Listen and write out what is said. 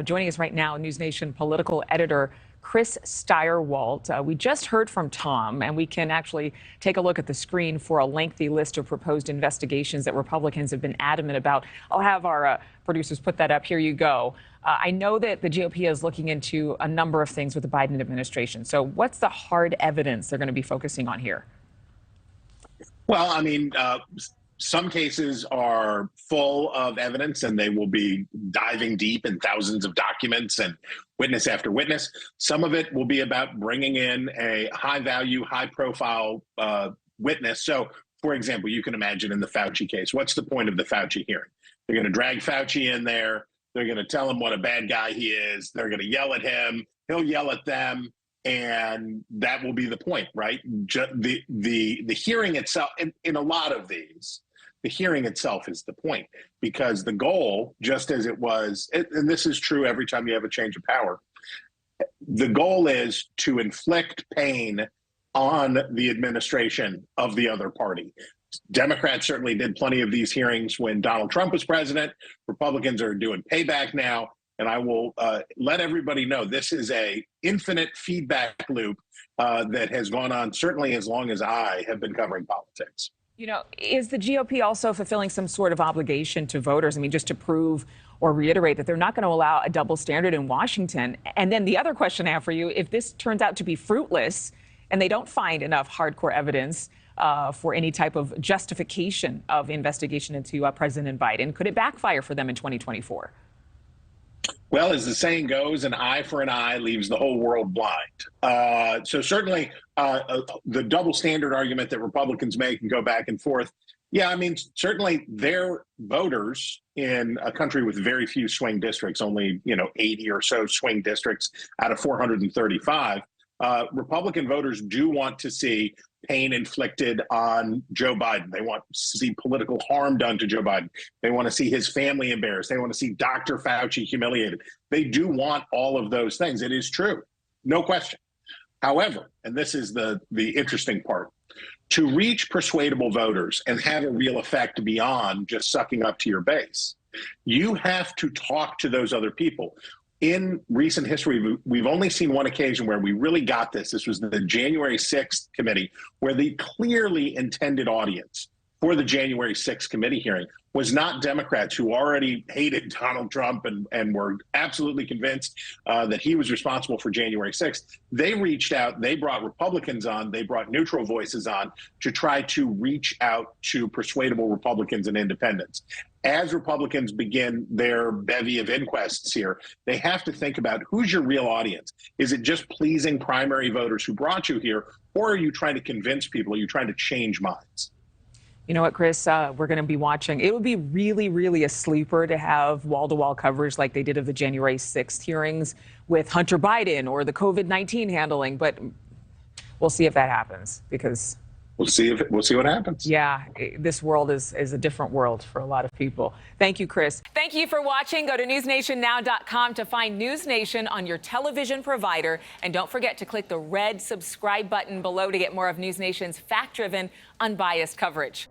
Joining us right now, NewsNation political editor Chris Stirewalt. We just heard from Tom, and we can actually take a look at the screen for a lengthy list of proposed investigations that Republicans have been adamant about. I'll have our producers put that up. Here you go. I know that the GOP is looking into a number of things with the Biden administration. So what's the hard evidence they're going to be focusing on here? Well, I mean, some cases are full of evidence and they will be diving deep in thousands of documents and witness after witness. Some of it will be about bringing in a high value, high profile witness. So, for example, you can imagine in the Fauci case, what's the point of the Fauci hearing? They're going to drag Fauci in there. They're going to tell him what a bad guy he is. They're going to yell at him. He'll yell at them. And that will be the point, right? The hearing itself, in a lot of these, the hearing itself is the point, because the goal, just as it was, and this is true every time you have a change of power, the goal is to inflict pain on the administration of the other party. Democrats certainly did plenty of these hearings when Donald Trump was president. Republicans are doing payback now. And I will let everybody know this is a infinite feedback loop that has gone on certainly as long as I have been covering politics. You know, is the GOP also fulfilling some sort of obligation to voters? I mean, just to prove or reiterate that they're not going to allow a double standard in Washington. And then the other question I have for you, if this turns out to be fruitless and they don't find enough hardcore evidence for any type of justification of investigation into President Biden, could it backfire for them in 2024? Well, as the saying goes, an eye for an eye leaves the whole world blind. So certainly the double standard argument that Republicans make and go back and forth. Yeah, I mean, certainly their voters in a country with very few swing districts, only, 80 or so swing districts out of 435. Republican voters do want to see pain inflicted on Joe Biden. They want to see political harm done to Joe Biden. They want to see his family embarrassed. They want to see Dr. Fauci humiliated. They do want all of those things. It is true. No question. However, and this is the interesting part, to reach persuadable voters and have a real effect beyond just sucking up to your base, you have to talk to those other people. In recent history, we've only seen one occasion where we really got this. This was the January 6th committee, where the clearly intended audience for the January 6th committee hearing was not Democrats who already hated Donald Trump and were absolutely convinced that he was responsible for January 6th. They reached out, they brought Republicans on, they brought neutral voices on to try to reach out to persuadable Republicans and independents. As Republicans begin their bevy of inquests here, they have to think about who's your real audience. Is it just pleasing primary voters who brought you here, or are you trying to convince people? Are you trying to change minds? You know what, Chris, we're going to be watching. It would be really, really a sleeper to have wall-to-wall coverage like they did of the January 6th hearings with Hunter Biden or the COVID-19 handling. But we'll see if that happens, because we'll see what happens. Yeah, this world is a different world for a lot of people. Thank you, Chris. Thank you for watching. Go to newsnationnow.com to find NewsNation on your television provider. And don't forget to click the red subscribe button below to get more of NewsNation's fact-driven, unbiased coverage.